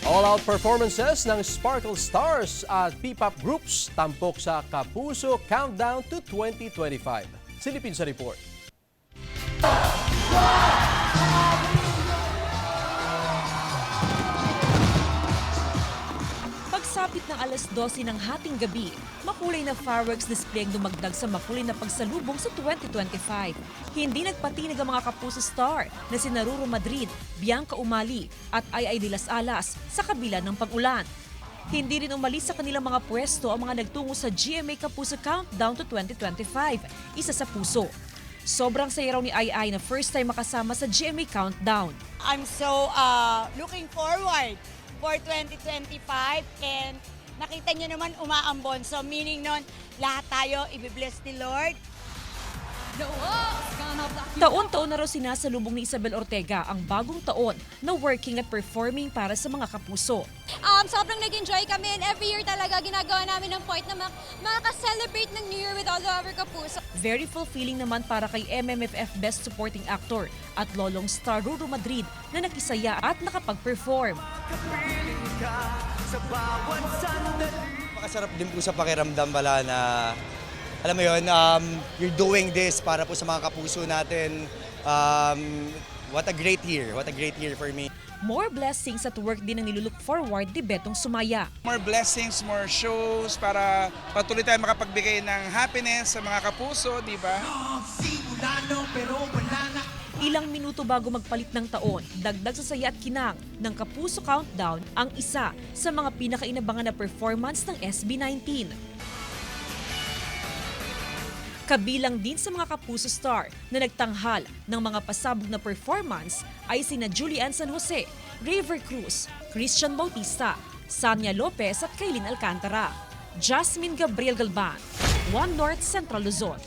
All-out performances ng Sparkle Stars at P-pop groups tampok sa Kapuso Countdown to 2025. Silipin sa report. Pagsapit ng alas 12 ng hating gabi, makulay na fireworks display ang dumagdag sa makulay na pagsalubong sa 2025. Hindi nagpatinag ang mga Kapuso Star na si Ruru Madrid, Bianca Umali at Ay de las Alas sa kabila ng pag-ulan. Hindi rin umalis sa kanilang mga pwesto ang mga nagtungo sa GMA Kapuso Countdown to 2025, isa sa puso. Sobrang saya raw ni Ay na first time makasama sa GMA Countdown. I'm so looking forward for 2025 and nakita niyo naman umaambon. So meaning nun, lahat tayo i-bless ni Lord. Taon-taon na raw sinasalubong ni Isabel Ortega ang bagong taon na working at performing para sa mga kapuso. Sobrang nag-enjoy kami and every year talaga ginagawa namin ng point na makaka-celebrate ng New Year with all of our kapuso. Very fulfilling naman para kay MMFF Best Supporting Actor at lolong star Ruru Madrid na nakisaya at nakapag-perform. Makasarap din po sa pakiramdam pala na, alam mo yun, you're doing this para po sa mga kapuso natin. What a great year for me. More blessings at work din ang nilulook forward ni Betong Sumaya. More blessings, more shows para patuloy tayo makapagbigay ng happiness sa mga kapuso, di ba? Ilang minuto bago magpalit ng taon, dagdag sa saya at kinang ng Kapuso Countdown ang isa sa mga pinakainabangan na performance ng SB19. Kabilang din sa mga Kapuso Star na nagtanghal ng mga pasabog na performance ay sina Julian San Jose, River Cruz, Christian Bautista, Sanya Lopez at Kaylin Alcantara. Jasmine Gabriel Galban, One North Central Luzon.